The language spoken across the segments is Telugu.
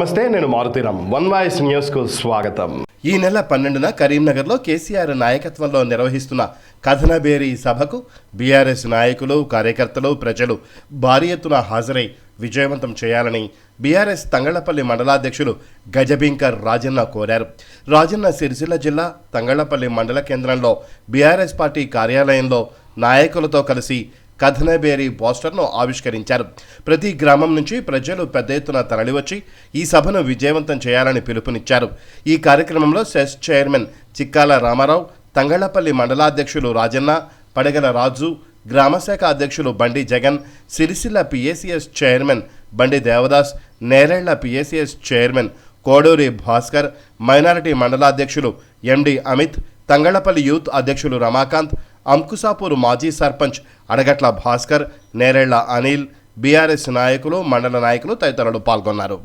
నమస్తే, నేను మారుతీరామ్. వన్ వాయిస్ న్యూస్ కు స్వాగతం. ఈ నెల 12న కరీంనగర్లో కేసీఆర్ నాయకత్వంలో నిర్వహిస్తున్న కథనబేరి సభకు బీఆర్ఎస్ నాయకులు, కార్యకర్తలు, ప్రజలు భారీ ఎత్తున హాజరై విజయవంతం చేయాలని బీఆర్ఎస్ తంగళ్లపల్లి మండలాధ్యక్షులు గజబింకర్ రాజన్న కోరారు. రాజన్న సిరిసిల్ల జిల్లా తంగళ్లపల్లి మండల కేంద్రంలో బీఆర్ఎస్ పార్టీ కార్యాలయంలో నాయకులతో కలిసి కథనబేరి పోస్టర్ను ఆవిష్కరించారు. ప్రతి గ్రామం నుంచి ప్రజలు పెద్ద ఎత్తున తరలివచ్చి ఈ సభను విజయవంతం చేయాలని పిలుపునిచ్చారు. ఈ కార్యక్రమంలో సెస్ చైర్మన్ చిక్కాల రామారావు, తంగళ్లపల్లి మండలాధ్యక్షులు రాజన్న, పడగల రాజు, గ్రామశాఖ అధ్యక్షులు బండి Jagan, Sircilla PACS chairman Bandi Devadas, Nerella PACS chairman Koduri Bhaskar, minority మండలాధ్యక్షులు ఎండి అమిత్, తంగళ్లపల్లి యూత్ అధ్యక్షులు రమాకాంత్, అంకుసాపూర్ మాజీ సర్పంచ్ అడగట్ల భాస్కర్, నేరేళ్ల అనిల్, బీఆర్ఎస్ నాయకులు, మండల నాయకులు తదితరులు పాల్గొన్నారు.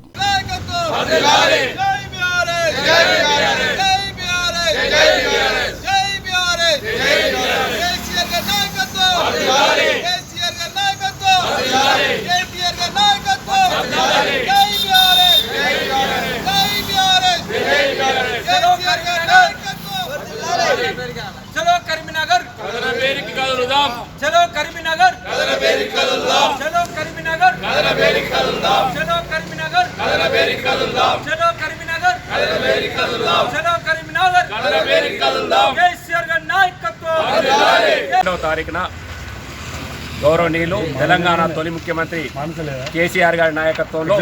चलो करीमनगर कदनबेरी की कदलुदाम, चलो करीमनगर कदनबेरी कदलुदाम, चलो करीमनगर कदनबेरी कदलुदाम, चलो करीमनगर कदनबेरी कदलुदाम, चलो करीमनगर कदनबेरी कदलुदाम, चलो करीमनगर कदनबेरी कदलुदाम. కేసీఆర్ గారి నాయకత్వం. 2వ తారీఖున గౌరవనీయులు తెలంగాణ తొలి ముఖ్యమంత్రి కేసీఆర్ గారి నాయకత్వంలో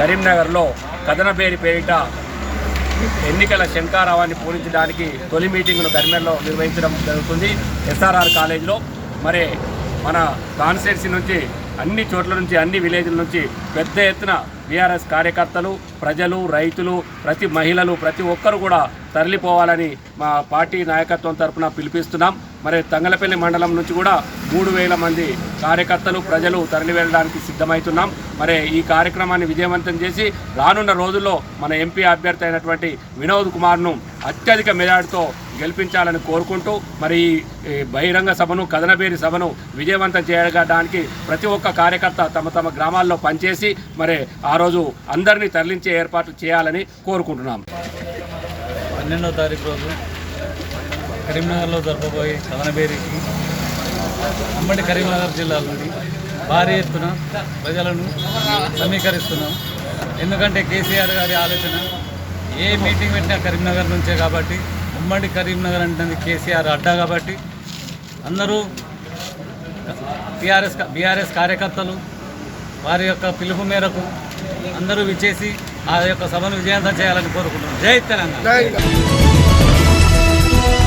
కరీంనగర్లో కథనబేరి పేరిట ఎన్నికల శంఖారావాన్ని పూరించడానికి తొలి మీటింగ్ను కరీంనగర్లో నిర్వహించడం జరుగుతుంది. ఎస్ఆర్ఆర్ కాలేజీలో మరి మన కాన్స్టిట్యున్సీ నుంచి అన్ని చోట్ల నుంచి, అన్ని విలేజ్ల నుంచి పెద్ద ఎత్తున బీఆర్ఎస్ కార్యకర్తలు, ప్రజలు, రైతులు, ప్రతి మహిళలు, ప్రతి ఒక్కరు కూడా తరలిపోవాలని మా పార్టీ నాయకత్వం తరఫున పిలిపిస్తున్నాం. మరి తంగళ్లపల్లి మండలం నుంచి కూడా 3000 మంది కార్యకర్తలు, ప్రజలు తరలి వెళ్ళడానికి సిద్ధమవుతున్నాం. మరి ఈ కార్యక్రమాన్ని విజయవంతం చేసి రానున్న రోజుల్లో మన ఎంపీ అభ్యర్థి అయినటువంటి వినోద్ కుమార్ను అత్యధిక మెజార్టీతో గెలిపించాలని కోరుకుంటూ మరి ఈ బహిరంగ సభను, కథనబేరి సభను విజయవంతం చేయడానికి ప్రతి ఒక్క కార్యకర్త తమ తమ గ్రామాల్లో పనిచేసి మరి ఆ రోజు అందరినీ తరలించే ఏర్పాట్లు చేయాలని కోరుకుంటున్నాం. 12వ తారీఖు రోజు కరీంనగర్లో జరపబోయే కథనబేరికి ఉమ్మడి కరీంనగర్ జిల్లా నుండి భారీ ఎత్తున ప్రజలను సమీకరిస్తున్నాం. ఎందుకంటే కేసీఆర్ గారి ఆలోచన ఏ మీటింగ్ పెట్టినా కరీంనగర్ నుంచే కాబట్టి, ఉమ్మడి కరీంనగర్ అంటే కేసీఆర్ అడ్డా కాబట్టి అందరూ బీఆర్ఎస్ కార్యకర్తలు వారి యొక్క పిలుపు మేరకు అందరూ విచ్చేసి ఆ యొక్క సభను విజయవంతం చేయాలని కోరుకుంటున్నాం. జై తెలంగాణ.